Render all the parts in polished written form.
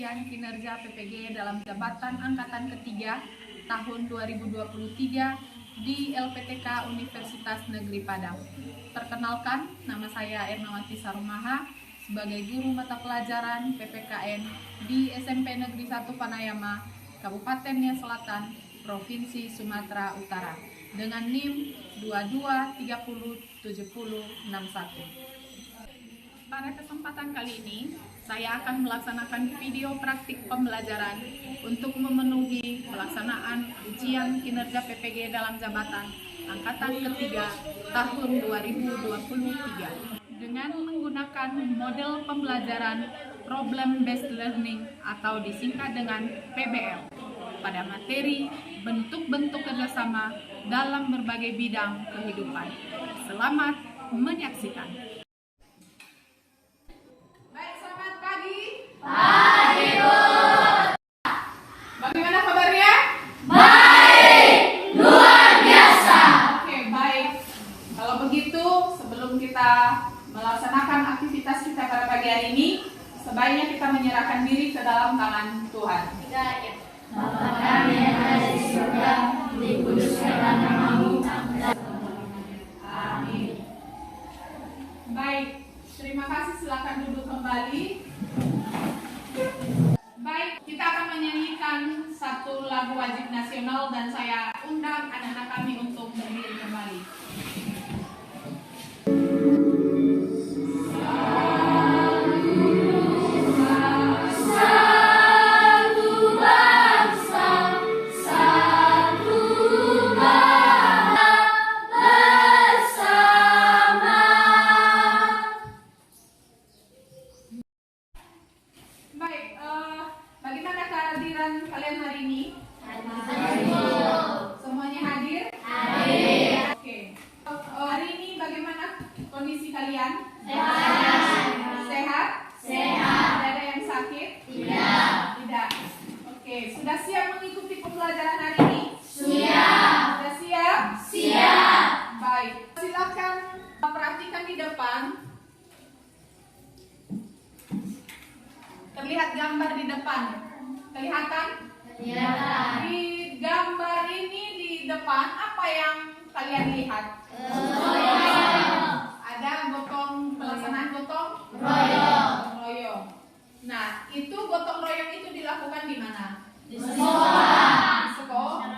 ujian kinerja PPG dalam jabatan angkatan ketiga tahun 2023 di LPTK Universitas Negeri Padang. Perkenalkan, nama saya Ernawati Sarumaha sebagai guru mata pelajaran PPKN di SMP Negeri 1 Panayama, Kabupaten Nia Selatan, Provinsi Sumatera Utara dengan NIM 22307061. Pada kesempatan kali ini, saya akan melaksanakan video praktik pembelajaran untuk memenuhi pelaksanaan ujian kinerja PPG dalam jabatan angkatan ketiga tahun 2023 dengan menggunakan model pembelajaran Problem Based Learning atau disingkat dengan PBL pada materi bentuk-bentuk kerjasama dalam berbagai bidang kehidupan. Selamat menyaksikan. Pagi, Bu. Bagaimana kabarnya? Baik, luar biasa. Oke, baik. Kalau begitu, sebelum kita melaksanakan aktivitas kita pada pagi hari ini, sebaiknya kita menyerahkan diri ke dalam tangan Tuhan. Bapa kami yang ada di surga, dikuduskanlah nama-Mu. Amin. Baik, terima kasih. Silakan duduk kembali. Baik, kita akan menyanyikan satu lagu wajib nasional dan saya undang anak-anak kami untuk berdiri kembali. Bagaimana kehadiran kalian hari ini? Semuanya hadir? Hadir. Oke. Hari ini bagaimana kondisi kalian? Sehat? Sehat. Tidak ada yang sakit? Tidak. Oke. Sudah siap mengikuti pembelajaran hari ini? Siap. Sudah siap? Siap. Baik. Silakan perhatikan di depan. Terlihat gambar di depan. Kelihatan? Kelihatan. Di gambar ini di depan apa yang kalian lihat? Ada gotong, pelaksanaan gotong royong. Nah, itu gotong royong itu dilakukan di mana? Di sekolah.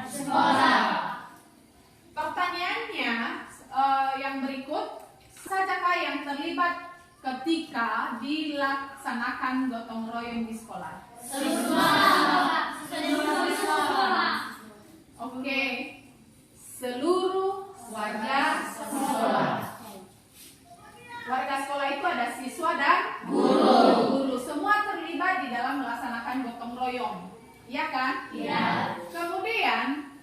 Sekolah. Pertanyaannya yang berikut, siapakah yang terlibat ketika dilaksanakan gotong royong di sekolah? Seluruh sekolah. Oke, seluruh warga sekolah. Warga sekolah itu ada siswa dan guru. Semua terlibat di dalam melaksanakan gotong royong, iya kan? Iya. Kemudian,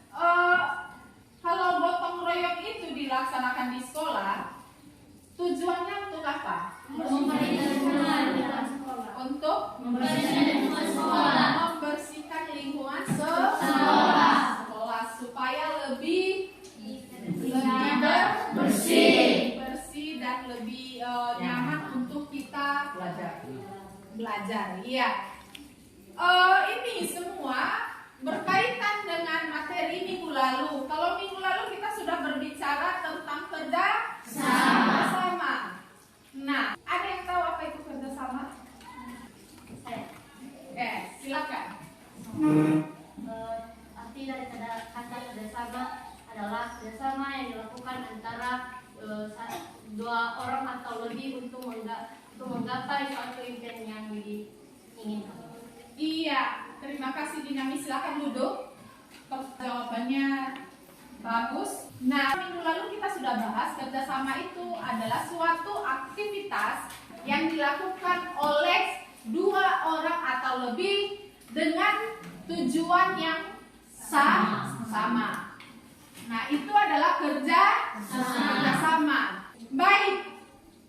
kalau gotong royong itu dilaksanakan di sekolah, tujuannya untuk apa? Untuk membersihkan lingkungan sekolah supaya lebih bersih dan lebih nyaman untuk kita belajar. Iya. Ini semua berkaitan dengan materi minggu lalu. Kalau minggu lalu kita sudah berbicara tentang kerja sama. Nah, ada yang tahu apa itu kerjasama? Silakan. Arti dari kata kerjasama adalah kerjasama yang dilakukan antara dua orang atau lebih untuk menggapai suatu impian yang diinginkan. Iya, terima kasih Dinamis. Silakan duduk. Jawabannya bagus. Nah, minggu lalu kita sudah bahas kerjasama itu adalah suatu aktivitas yang dilakukan oleh dua orang atau lebih dengan tujuan yang sama. Nah, itu adalah kerjasama. Baik,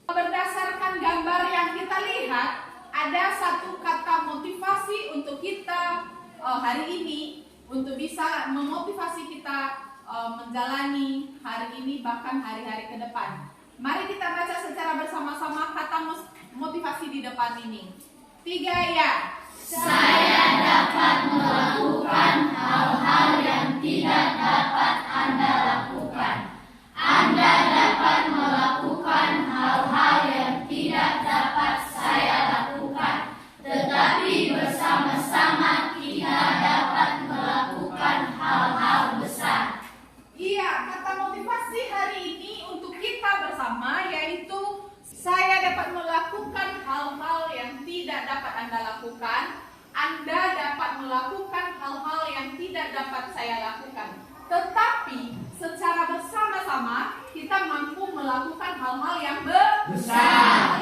berdasarkan gambar yang kita lihat, ada satu kata motivasi untuk kita hari ini untuk bisa memotivasi kita menjalani hari ini bahkan hari-hari ke depan. Mari kita baca secara bersama-sama kata motivasi di depan ini. 3 ya. melakukan hal-hal yang tidak dapat saya lakukan. Tetapi secara bersama-sama kita mampu melakukan hal-hal yang besar.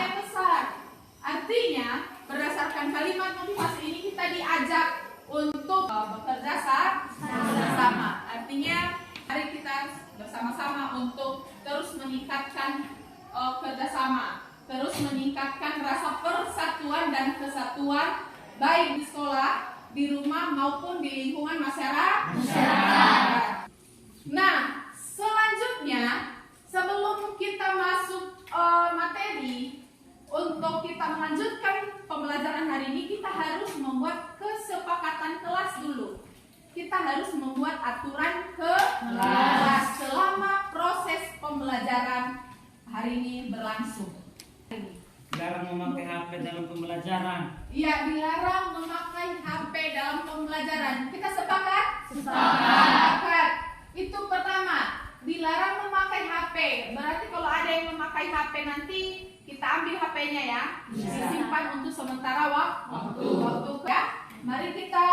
Artinya berdasarkan kalimat motivasi ini kita diajak untuk bekerja sama. Artinya mari kita bersama-sama untuk terus meningkatkan kerjasama, terus meningkatkan rasa persatuan dan kesatuan baik di sekolah, di rumah maupun di lingkungan masyarakat. Nah, selanjutnya sebelum kita masuk materi, untuk kita melanjutkan pembelajaran hari ini kita harus membuat kesepakatan kelas dulu. Kita harus membuat aturan kelas selama proses pembelajaran hari ini berlangsung. Dilarang memakai HP dalam pembelajaran. Iya, dilarang memakai HP dalam pembelajaran. Kita sepakat? Sepakat. Itu pertama, dilarang memakai HP. Berarti kalau ada yang memakai HP nanti kita ambil HP-nya ya. Disimpan untuk sementara waktu ya. Mari kita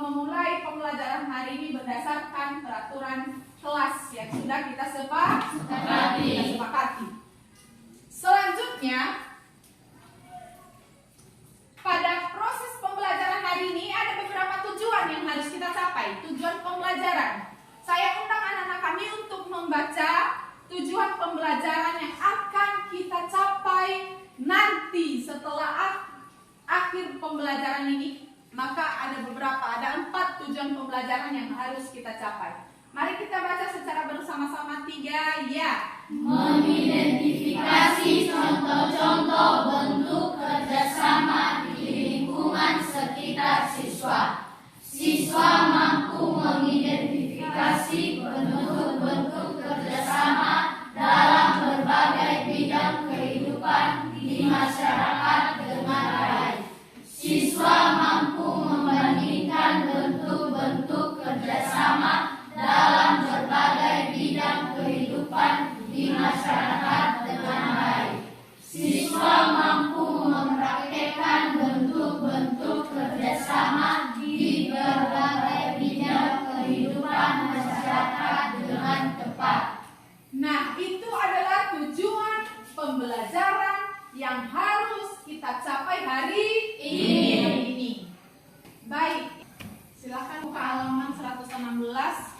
memulai pembelajaran hari ini berdasarkan peraturan kelas yang sudah kita sepakati. Selanjutnya, pada proses pembelajaran hari ini ada beberapa tujuan yang harus kita capai. Tujuan pembelajaran. Saya undang anak-anak kami untuk membaca tujuan pembelajaran yang akan kita capai nanti setelah akhir pembelajaran ini. Maka ada 4 tujuan pembelajaran yang harus kita capai. Mari kita baca secara bersama-sama 3 ya. Mengidentifikasi contoh-contoh bentuk kerjasama di lingkungan sekitar siswa. Siswa mampu mengidentifikasi bentuk-bentuk kerjasama dalam berbagai bidang kehidupan di masyarakat dengan baik. Siswa mampu membandingkan bentuk-bentuk kerjasama dalam berbagai bidang kehidupan di masyarakat dengan baik. Siswa mampu mempraktekkan bentuk-bentuk kerjasama di berbagai bidang kehidupan masyarakat dengan tepat. Nah, itu adalah tujuan pembelajaran yang harus kita capai hari ini. Baik, silakan buka halaman 116,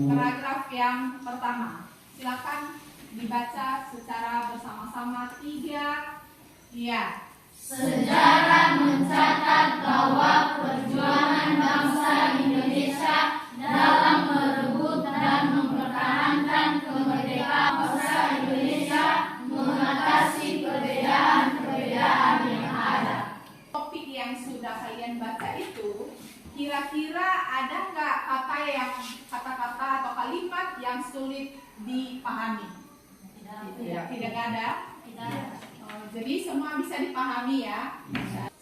paragraf yang pertama. Silakan dibaca secara bersama-sama 3 ya. Sejarah mencatat bahwa perjuangan bangsa Indonesia dalam merebut dan mempertahankan kemerdekaan bangsa Indonesia mengatasi perbedaan-perbedaan yang ada. Topik yang sudah kalian baca itu, kira-kira ada nggak kata-kata atau kalimat yang sulit dipahami? Tidak ada. Jadi semua bisa dipahami ya.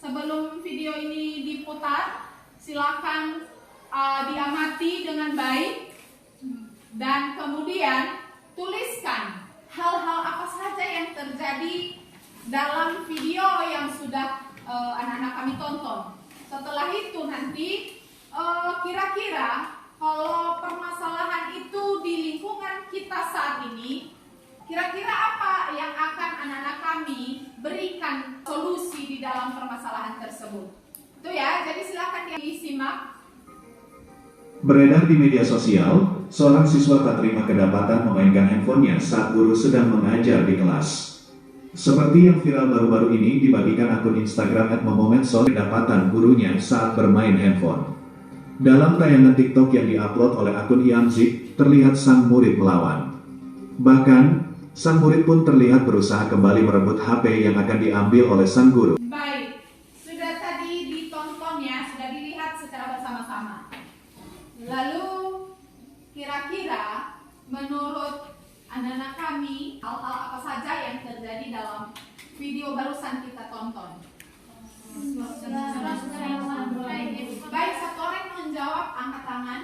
Sebelum video ini diputar, silakan diamati dengan baik dan kemudian tuliskan hal-hal apa saja yang terjadi dalam video yang sudah anak-anak kami tonton. Setelah itu nanti kira-kira kalau permasalahan itu di lingkungan kita saat ini, kira-kira apa yang akan anak-anak kami berikan solusi di dalam permasalahan tersebut? Itu ya, jadi silakan disimak. Beredar di media sosial, seorang siswa tak terima kedapatan memainkan handphonenya saat guru sedang mengajar di kelas. Seperti yang viral baru-baru ini dibagikan akun Instagram @momomedsos kedapatan gurunya saat bermain handphone. Dalam tayangan TikTok yang diupload oleh akun Iamzik, terlihat sang murid melawan. Bahkan, sang murid pun terlihat berusaha kembali merebut HP yang akan diambil oleh sang guru. Baik, sudah tadi ditonton ya, sudah dilihat secara bersama-sama. Lalu, kira-kira menurut anak-anak kami, hal-hal apa saja yang terjadi dalam video barusan kita tonton? Baik, satu orang menjawab, angkat tangan.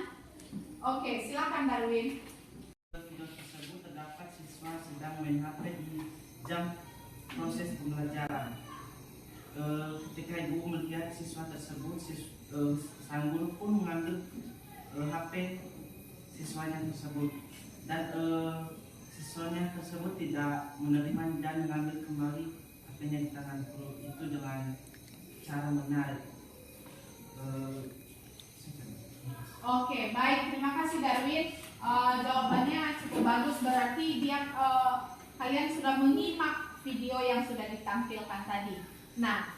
Oke, silakan Darwin. Video tersebut terdapat siswa sedang main HP di jam proses pembelajaran. Ketika ibu melihat siswa siswa tersebut, sang guru pun mengambil HP siswanya tersebut, dan siswanya tersebut tidak menerima dan mengambil kembali HP-nya di tangan guru itu dengan cara menarik. Oke, baik, terima kasih Darwin. Jawabannya cukup bagus, berarti kalian sudah menyimak video yang sudah ditampilkan tadi. Nah,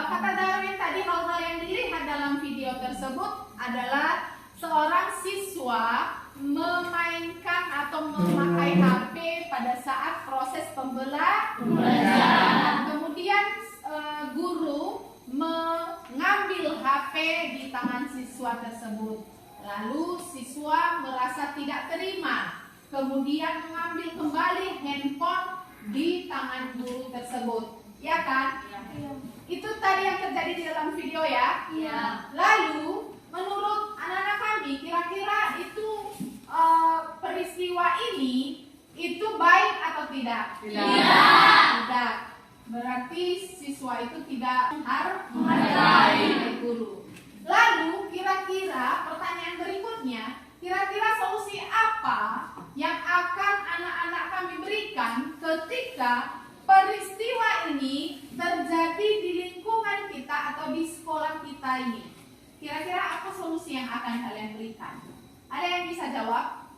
kata Darwin tadi, hal-hal yang dilihat dalam video tersebut adalah seorang siswa memainkan atau memakai HP pada saat proses pembelajaran. Kemudian guru mengambil HP di tangan siswa tersebut. Lalu siswa merasa tidak terima, kemudian mengambil kembali handphone di tangan guru tersebut. Ya kan? Iya. Itu tadi yang terjadi di dalam video ya. Iya. Lalu menurut anak-anak kami, kira-kira itu peristiwa ini itu baik atau tidak? Tidak. Berarti siswa itu tidak menghargai guru. Lalu kira-kira pertanyaan berikutnya, kira-kira solusi apa yang akan anak-anak kami berikan ketika peristiwa ini terjadi di lingkungan kita atau di sekolah kita ini? Kira-kira apa solusi yang akan kalian berikan? Ada yang bisa jawab?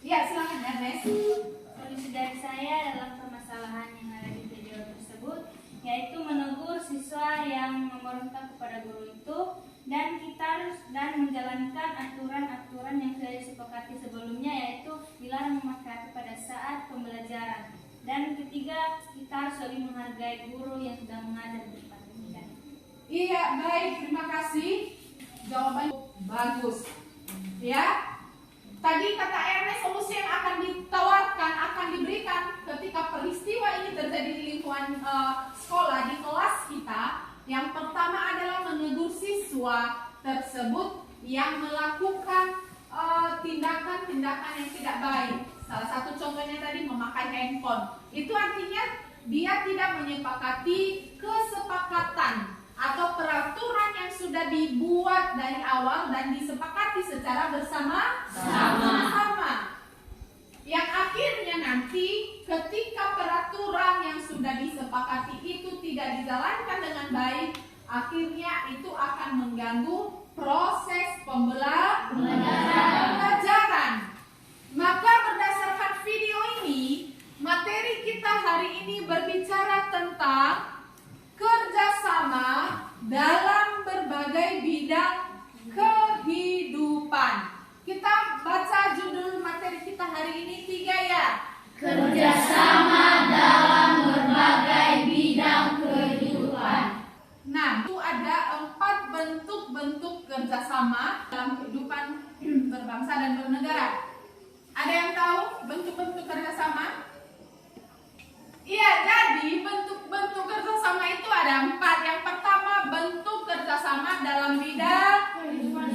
Ya, silakan Ernest. Solusi dari saya dalam permasalahan yang ada di video tersebut, yaitu menegur siswa yang memberontak kepada guru itu, dan menjalankan aturan-aturan yang sudah disepakati sebelumnya, yaitu dilarang memakai pada saat pembelajaran. Dan ketiga, kita harus saling menghargai guru yang sedang mengajar di depan kita. Iya, baik, terima kasih. Jawaban bagus. Ya. Tadi kata Ernest, solusi yang akan ditawarkan, akan diberikan ketika peristiwa ini terjadi di lingkungan sekolah, di kelas kita. Yang pertama adalah menegur siswa tersebut yang melakukan tindakan-tindakan yang tidak baik. Salah satu contohnya tadi memakai handphone. Itu artinya dia tidak menyepakati kesepakatan atau peraturan yang sudah dibuat dari awal dan disepakati secara bersama-sama. Yang akhirnya nanti ketika peraturan yang sudah disepakati itu tidak dijalankan dengan baik, akhirnya itu akan mengganggu proses pembelajaran. Maka berdasarkan video ini, materi kita hari ini berbicara tentang kerjasama dalam berbagai bidang kehidupan. Kita baca judul materi kita hari ini 3 ya. Kerjasama dalam berbagai bidang kehidupan. Nah, itu ada 4 bentuk-bentuk kerjasama dalam kehidupan berbangsa dan bernegara. Ada yang tahu bentuk-bentuk kerjasama? Iya, jadi bentuk-bentuk kerjasama itu ada 4. Yang pertama, bentuk kerjasama dalam bidang kehidupan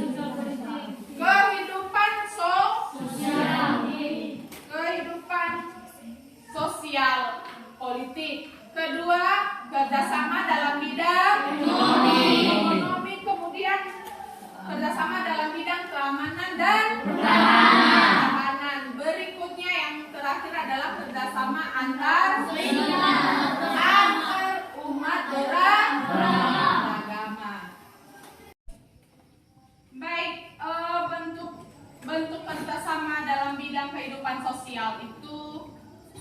sosial politik. Kedua, kerjasama dalam bidang ekonomi. Kemudian kerjasama dalam bidang keamanan dan pertahanan. Berikutnya yang terakhir adalah kerjasama antar umat beragama. Baik, bentuk kerjasama dalam bidang kehidupan sosial itu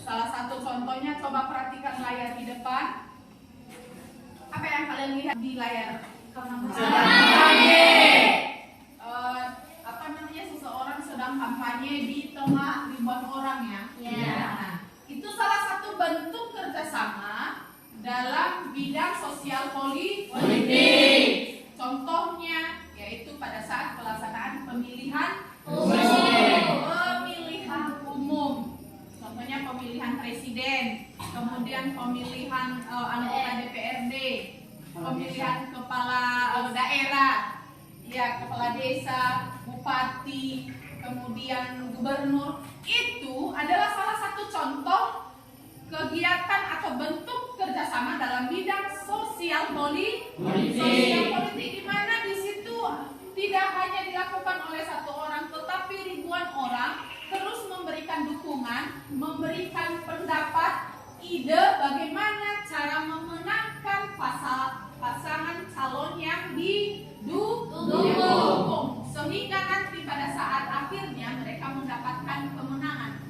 salah satu contohnya, coba perhatikan layar di depan. Apa yang kalian lihat di layar? Seseorang sedang kampanye di tengah ribuan orang ya. Nah, itu salah satu bentuk kerjasama dalam bidang sosial politik. Contohnya yaitu pada saat pelaksanaan pemilihan umum. Contohnya pemilihan presiden, kemudian pemilihan anggota DPRD, pemilihan kepala daerah, ya, kepala desa, bupati, kemudian gubernur. Itu adalah salah satu contoh kegiatan atau bentuk kerjasama dalam bidang sosial politik, di mana di situ tidak hanya dilakukan oleh satu orang, tetapi ribuan orang terus memberikan dukungan, memberikan pendapat, ide bagaimana cara memenangkan pasangan calon yang didukung, sehingga nanti pada saat akhirnya mereka mendapatkan kemenangan.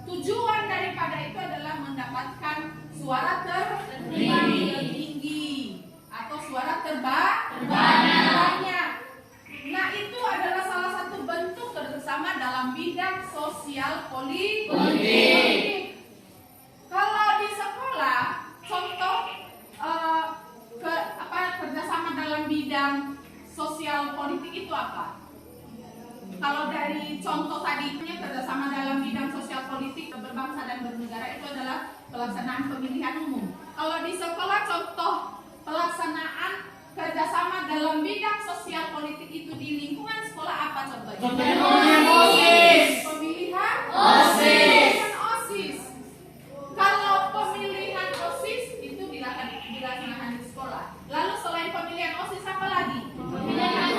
Tujuan daripada itu adalah mendapatkan suara tertinggi atau suara terbanyak. Nah, itu adalah salah satu bentuk kerjasama dalam bidang sosial politik. Kalau di sekolah, contoh kerjasama dalam bidang sosial politik itu apa? Kalau dari contoh tadi, kerjasama dalam bidang sosial politik berbangsa dan bernegara itu adalah pelaksanaan pemilihan umum. Kalau di sekolah, contoh pelaksanaan kerjasama dalam bidang sosial politik itu di lingkungan sekolah apa contohnya? Pemilihan OSIS. Kalau pemilihan OSIS itu dilaksanakan di sekolah. Lalu selain pemilihan OSIS apa lagi? Pemilihan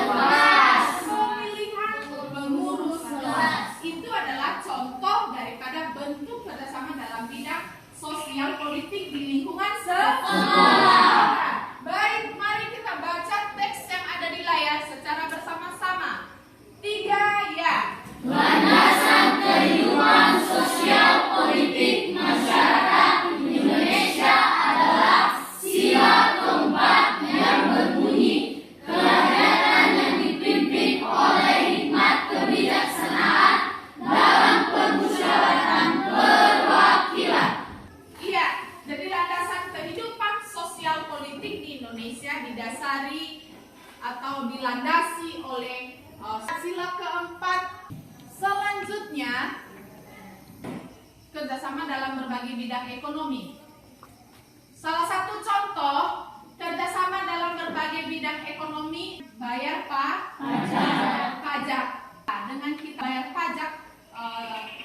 pengurus kelas. Itu adalah contoh daripada bentuk kerjasama dalam bidang sosial politik di lingkungan sekolah. Baik, mari kita baca teks yang ada di layar secara bersama-sama. 3 ya. Landasan kehidupan sosial politik masyarakat Indonesia adalah sila keempat yang berbunyi kerakyatan yang dipimpin oleh hikmat kebijaksanaan dalam permusyawaratan perwakilan. Iya, jadi landasan kehidupan sosial politik di Indonesia didasari atau dilandasi oleh sila keempat. Selanjutnya, kerjasama dalam berbagai bidang ekonomi. Salah satu contoh kerjasama dalam berbagai bidang ekonomi, bayar pajak. Dengan kita bayar pajak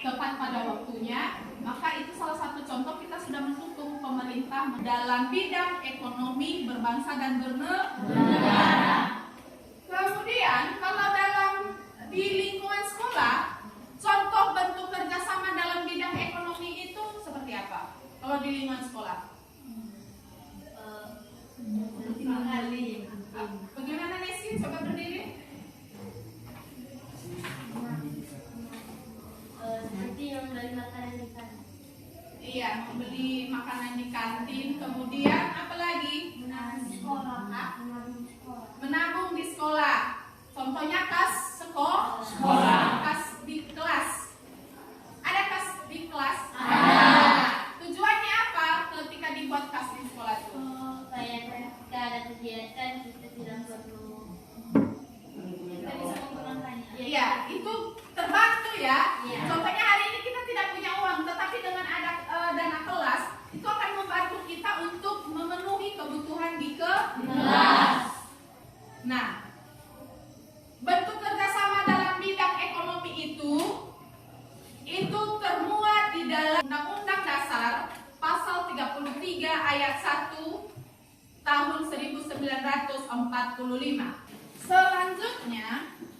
tepat pada waktunya, maka itu salah satu contoh kita sudah mendukung pemerintah dalam bidang ekonomi berbangsa dan bernegara. Kemudian kalau di lingkungan sekolah, contoh bentuk kerjasama dalam bidang ekonomi itu seperti apa? Kalau di lingkungan sekolah, bagaimana Neski? Coba berdiri. Seperti yang dari makanan di kantin. Iya, membeli makanan di kantin. Kemudian apa lagi? Menabung di sekolah. Contohnya kas sekolah. Kas di kelas. Ada kas di kelas? Ada. Tujuannya apa ketika dibuat kas di sekolah itu? Supaya ketika ada kegiatan kita tidak perlu kita bisa menggunakannya. Iya, itu terbantu ya. Iya. Contohnya hari ini kita tidak punya uang, tetapi dengan ada dana kelas, itu akan membantu kita untuk memenuhi kebutuhan di kelas. Nah, bentuk kerjasama dalam bidang ekonomi itu termuat di dalam Undang-Undang Dasar Pasal 33 Ayat 1 tahun 1945. Selanjutnya,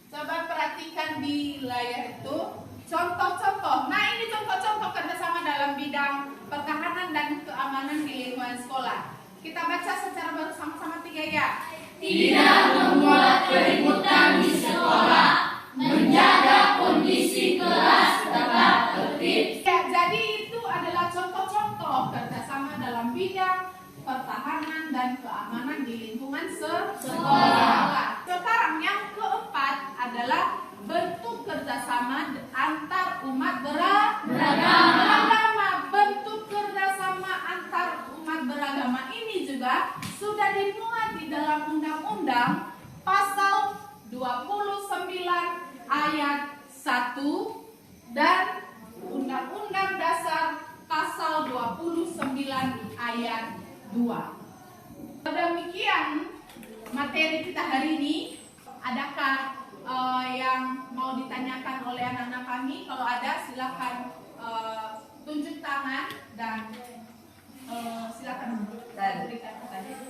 coba perhatikan di layar itu contoh-contoh. Nah, ini contoh-contoh kerjasama dalam bidang pertahanan dan keamanan di lingkungan sekolah. Kita baca secara bersama-sama 3 ya. Tidak membuat keributan di sekolah, menjaga kondisi kelas tetap tertib. Ya, jadi itu adalah contoh-contoh kerjasama dalam bidang pertahanan dan keamanan di lingkungan sekolah. Sekarang yang keempat adalah bentuk kerjasama antar umat beragama. Bentuk kerjasama antar umat beragama ini juga sudah dimuat di dalam Undang-Undang Pasal 29 Ayat 1 dan Undang-Undang Dasar Pasal 29 Ayat 2. Demikian materi kita hari ini. Adakah yang mau ditanyakan oleh anak-anak kami? Kalau ada, silakan tunjuk tangan dan Silakan berikan pertanyaan.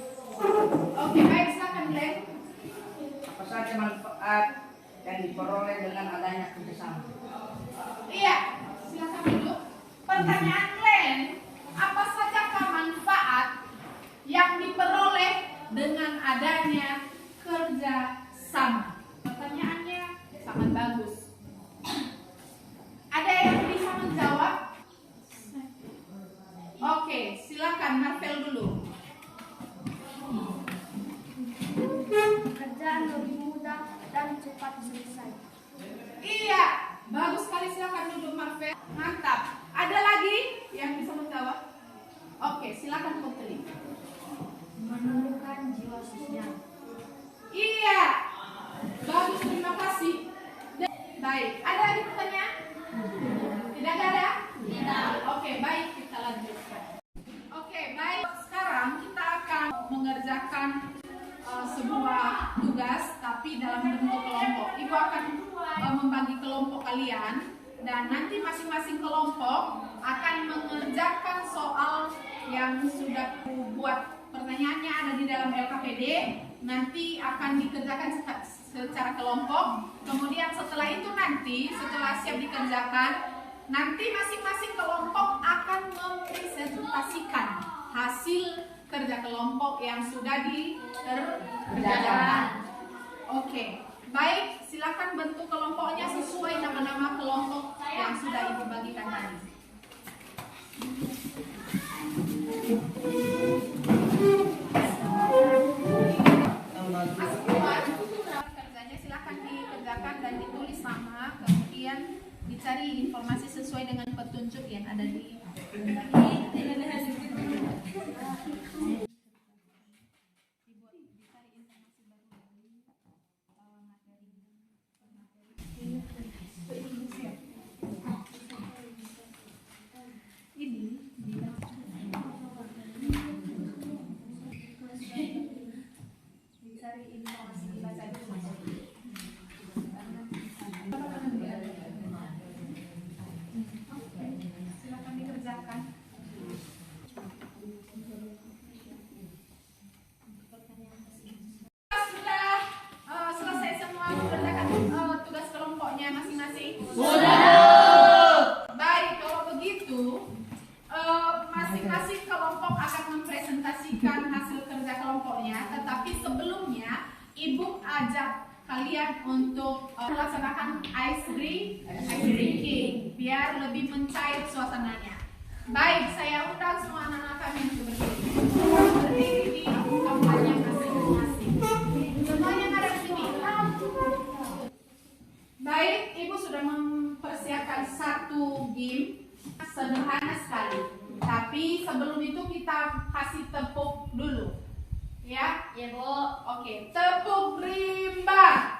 Oke, baik, silakan Glenn. Apa saja manfaat yang diperoleh dengan adanya kerjasama? Iya, silakan dulu. Pertanyaan Glenn, apa saja manfaat yang diperoleh dengan adanya kerja sama? Pertanyaannya sangat bagus. Ada yang bisa menjawab? Oke, silakan Marvel dulu. Pekerjaan lebih mudah dan cepat selesai. Iya, bagus sekali, silakan duduk Marvel. Mantap. Ada lagi yang bisa menjawab? Oke, silakan Putri. Menumbuhkan jiwa sosial. Iya, bagus, terima kasih. Baik, ada lagi pertanyaan? Tidak ada? Tidak. Oke, baik, kita lanjutkan. Oke, baik. Sekarang kita akan mengerjakan sebuah tugas, tapi dalam bentuk kelompok. Ibu akan membagi kelompok kalian, dan nanti masing-masing kelompok akan mengerjakan soal yang sudah buat. Pertanyaannya ada di dalam LKPD, nanti akan dikerjakan secara kelompok. Kemudian setelah itu nanti, setelah siap dikerjakan, nanti masing-masing kelompok akan mempresentasikan hasil kerja kelompok yang sudah dikerjakan. Oke, baik, silakan bentuk kelompoknya sesuai nama-nama kelompok yang sudah Ibu bagikan tadi. Kerjanya silakan dikerjakan dan ditulis nama, kemudian dicari informasi sesuai dengan petunjuk yang ada di silakan dikerjakan. Sudah selesai semua mengerjakan tugas kelompoknya masing-masing? Sudah. Baik, kalau begitu masing-masing kelompok akan mempresentasikan hasil kerja kelompoknya, tetapi sebelumnya Ibu ajak kalian untuk melaksanakan ice drinking biar lebih mencair suasananya. Baik, saya undang semua anak-anak kami untuk berdiri di tempatnya masing-masing. Semuanya ada di sini. Baik, Ibu sudah mempersiapkan satu game sederhana sekali. Tapi sebelum itu kita kasih tepuk dulu. Ya? Ya, Bu. Oke, tepuk rimba.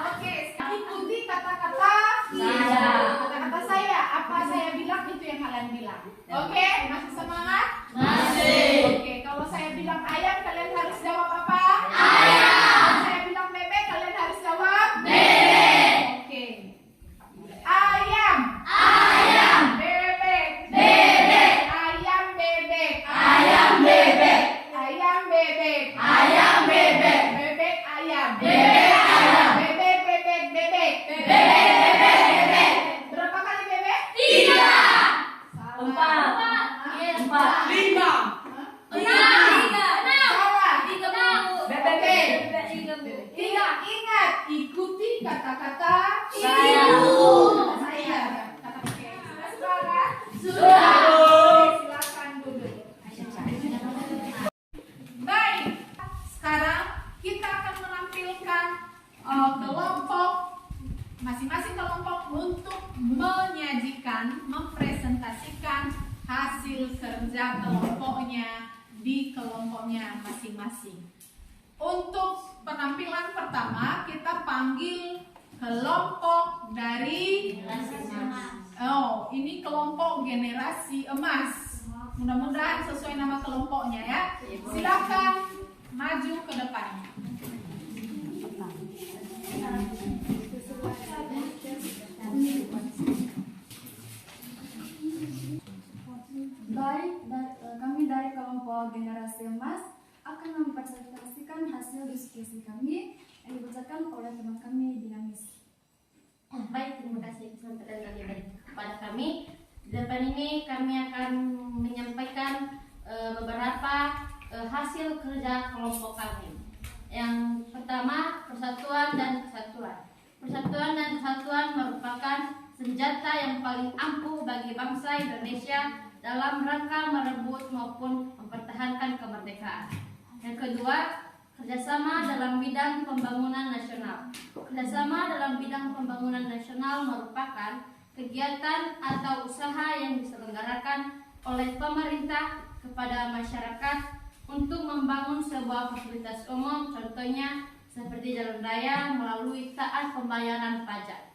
Oke, ikuti kata-kata saya. Kata-kata saya, apa saya bilang itu yang kalian bilang. Oke, masih semangat? Masih. Oke, kalau saya bilang ayam, kalian harus jawab apa? Ayam. Kalau saya bilang bebek, kalian harus jawab? Bebek. Oke. Ayam. Ayam. Bebek. Bebek. Ayam bebek. Ayam bebek. Ayam bebek. Ayam bebek. Bebek ayam. Bebek ayam. Bebek bebek bebek. Bebek bebek bebek. Berapa kali bebek? 3. Salah. 4. 4. 5. Ingat, ikuti kata-kata saya. Sudah. Silakan duduk. Baik, sekarang kita akan menampilkan kelompok, masing-masing kelompok untuk menyajikan, mempresentasikan hasil kerja kelompoknya di kelompoknya masing-masing. Untuk penampilan pertama, kita panggil kelompok dari ini kelompok generasi emas. Mudah-mudahan sesuai nama kelompoknya ya. Silakan maju ke depan. Kami dari kelompok Generasi Emas akan mempresentasikan hasil diskusi kami yang dibacakan oleh teman kami Dinamis. Baik, terima kasih kesempatan yang diberikan kepada kami. Di depan ini kami akan menyampaikan beberapa hasil kerja kelompok kami. Yang pertama, persatuan dan kesatuan. Persatuan dan kesatuan merupakan senjata yang paling ampuh bagi bangsa Indonesia dalam rangka merebut maupun mempertahankan kemerdekaan. Yang kedua, kerjasama dalam bidang pembangunan nasional. Kerjasama dalam bidang pembangunan nasional merupakan kegiatan atau usaha yang diselenggarakan oleh pemerintah kepada masyarakat untuk membangun sebuah fasilitas umum, contohnya seperti jalan raya melalui taat pembayaran pajak.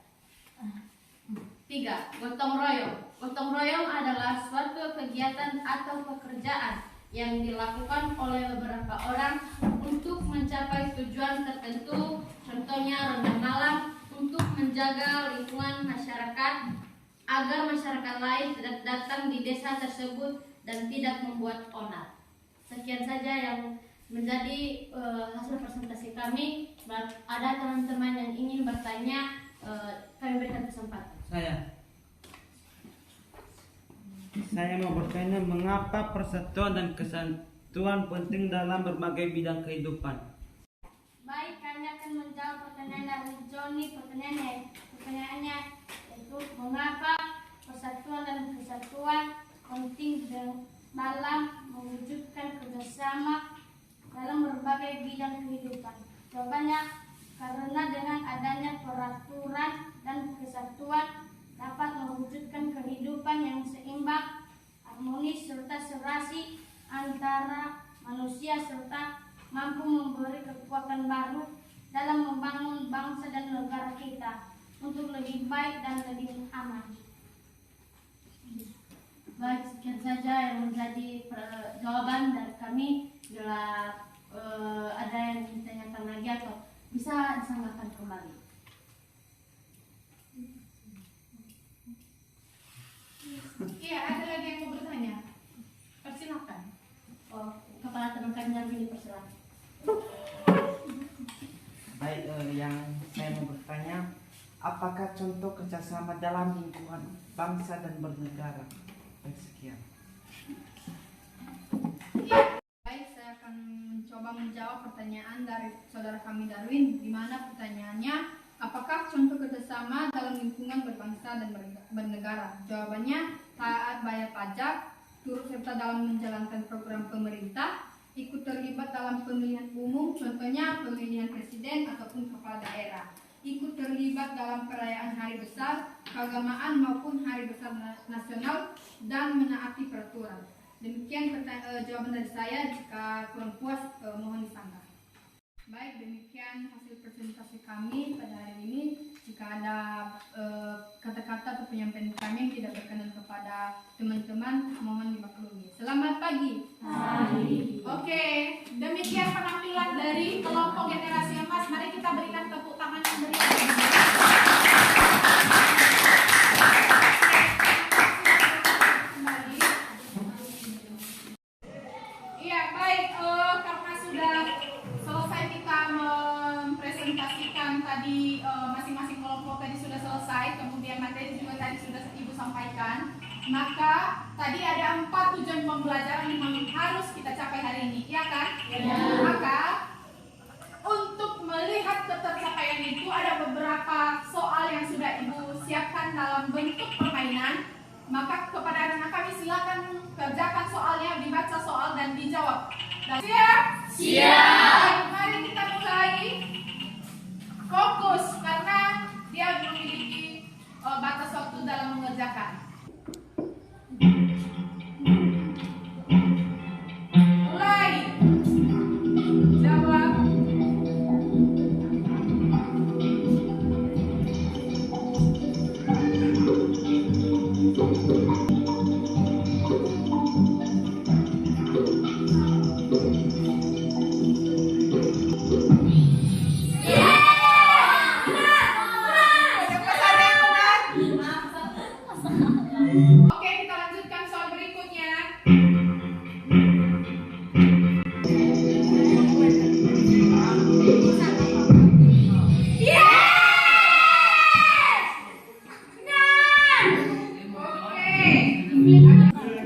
3. Gotong royong. Gotong royong adalah suatu kegiatan atau pekerjaan yang dilakukan oleh beberapa orang untuk mencapai tujuan tertentu, contohnya ronda malam untuk menjaga lingkungan masyarakat agar masyarakat lain tidak datang di desa tersebut dan tidak membuat onar. Sekian saja yang menjadi hasil presentasi kami. Ada teman-teman yang ingin bertanya, kami berikan kesempatan. Saya mau bertanya, mengapa persatuan dan kesatuan penting dalam berbagai bidang kehidupan? Baik, kami akan menjawab pertanyaan dari Joni. Pertanyaannya yaitu mengapa persatuan dan kesatuan penting dalam mewujudkan kerjasama dalam berbagai bidang kehidupan. Jawabannya, karena dengan adanya peraturan dan kesatuan dapat mewujudkan kehidupan yang seimbang, harmonis, serta serasi antara manusia, serta mampu memberi kekuatan baru dalam membangun bangsa dan negara kita untuk lebih baik dan lebih aman. Baik, sekian saja yang menjadi jawaban dari kami. Bila ada yang ditanyakan lagi atau bisa disampaikan kembali. Iya, ada lagi yang mau bertanya? Persilakan. Kepala teman kami Darwin, dipersilakan. Baik, yang saya mau bertanya, apakah contoh kerjasama dalam lingkungan bangsa dan bernegara? Baik, sekian. Baik, saya akan mencoba menjawab pertanyaan dari saudara kami Darwin, di mana pertanyaannya, apakah contoh kerjasama dalam lingkungan berbangsa dan bernegara? Jawabannya, taat bayar pajak, turut serta dalam menjalankan program pemerintah, ikut terlibat dalam pemilihan umum, contohnya pemilihan presiden ataupun kepala daerah, ikut terlibat dalam perayaan hari besar, keagamaan maupun hari besar nasional, dan menaati peraturan. Demikian jawaban dari saya. Jika kurang puas, mohon disanggah. Baik, demikian hasil presentasi kami pada hari ini. Jika ada kata-kata atau penyampaian kami yang tidak berkenan kepada teman-teman, mohon dimaklumi. Selamat pagi. Oke, demikian penampilan dari kelompok Generasi Emas. Mari kita berikan tepuk tangan yang meriah. Iya, baik. Karena sudah selesai kita mempresentasikan tadi, masing-masing kelompok tadi sudah selesai, kemudian materi juga tadi sudah Ibu sampaikan, maka tadi ada 4 tujuan pembelajaran yang harus kita capai hari ini, ya kan? Ya. Maka untuk melihat ketercapaian itu ada beberapa soal yang sudah Ibu siapkan dalam bentuk permainan. Maka kepada anak kami silakan kerjakan soalnya, dibaca soal dan dijawab. Dan siap? Siap. Mari kita mulai. Fokus karena dia memiliki batas waktu dalam mengerjakan. Mulai. Jawab. Yeah! Oke, kita lanjutkan soal berikutnya.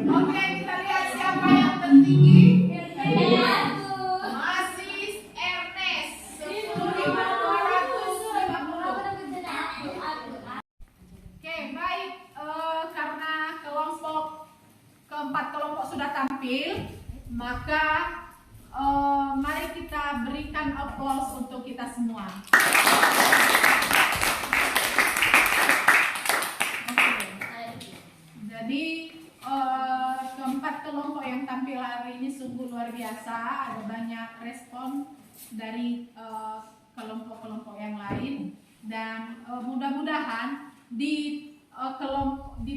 Oke, kita lihat siapa yang tertinggi. Masih Ernest 10.250. Oke, baik. Karena keempat kelompok sudah tampil, maka mari kita berikan applause untuk kita semua. Jadi keempat kelompok yang tampil hari ini sungguh luar biasa. Ada banyak respon dari kelompok-kelompok yang lain, dan mudah-mudahan di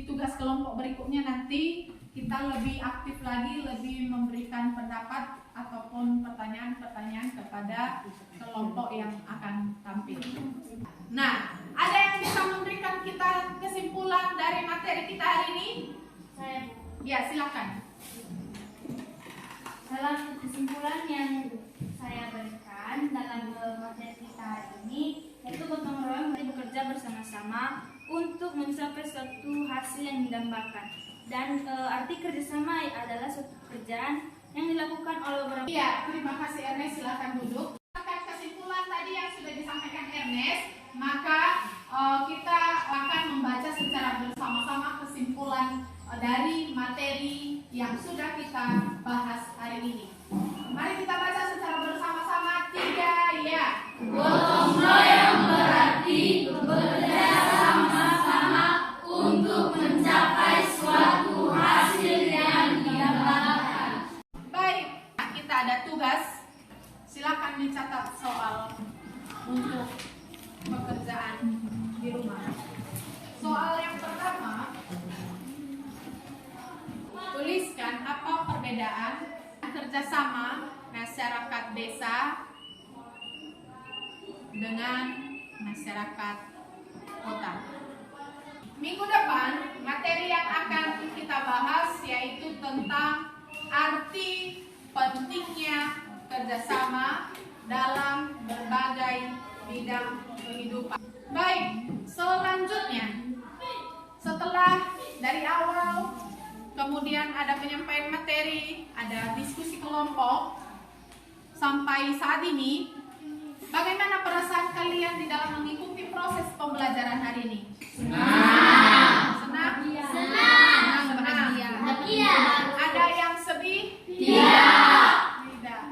tugas kelompok berikutnya nanti kita lebih aktif lagi, lebih memberikan pendapat ataupun pertanyaan-pertanyaan kepada kelompok yang akan tampil. Nah, ada yang bisa memberikan kita kesimpulan dari materi kita hari ini? Saya, Ya, silakan. dalam kesimpulan yang saya berikan dalam materi kita hari ini, yaitu gotong royong bekerja bersama-sama untuk mencapai suatu hasil yang didambakan. Dan arti kerjasama adalah suatu pekerjaan yang dilakukan oleh beberapa. Iya, terima kasih Ernest, silakan duduk. Kesimpulan tadi yang sudah disampaikan Ernest, maka kita akan membaca secara bersama-sama kesimpulan dari materi yang sudah kita bahas hari ini. Mari kita baca secara bersama-sama. 3 ya. Gotong royong berarti bekerja sama-sama untuk mencapai suatu hasil yang didambakan. Baik, kita ada tugas. Silakan dicatat soal untuk pekerjaan di rumah. Soal yang pertama, tuliskan apa perbedaan kerjasama masyarakat desa dengan masyarakat kota. Minggu depan materi yang akan kita bahas yaitu tentang arti pentingnya kerjasama dalam berbagai bidang kehidupan. Baik, selanjutnya setelah dari awal kemudian ada penyampaian materi, ada diskusi kelompok sampai saat ini, bagaimana perasaan kalian di dalam mengikuti proses pembelajaran hari ini? Senang. Senang? Senang. Iya. Ada yang sedih? Tidak. Tidak.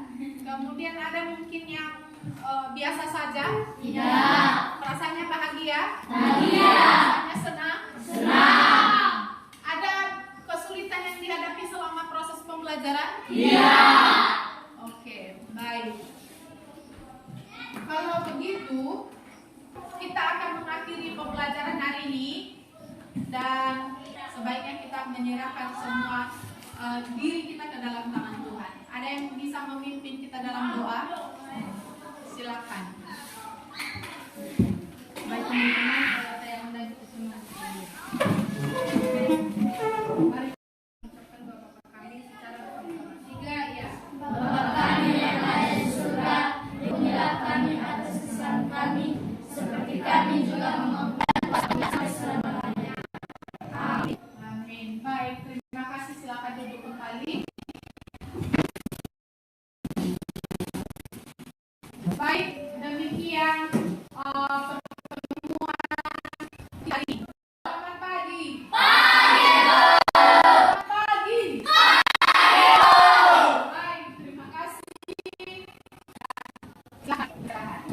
Kemudian ada mungkin yang biasa saja? Tidak. Perasaannya bahagia? Bahagia. Perasaannya senang? Senang. Ada kesulitan yang dihadapi selama proses pembelajaran? Iya. Oke, baik. Kalau begitu, kita akan mengakhiri pembelajaran hari ini dan sebaiknya kita menyerahkan semua diri kita ke dalam tangan Tuhan. Ada yang bisa memimpin kita dalam doa? Silakan. Baik teman-teman, kalau ada yang undang kita semua. Mari ucapkan Bapa kami secara bersama-sama. 3 ya. Bapa kami yang ada di surga, ampunilah kami atas kesalahan kami, seperti kami juga mengampuni atas kesalahan. Amin. Amin. Baik, terima kasih. Silakan duduk kembali. Baik, demikian pertemuan hari ini. Selamat pagi. Selamat pagi. Baik, terima kasih. Silakan istirahat.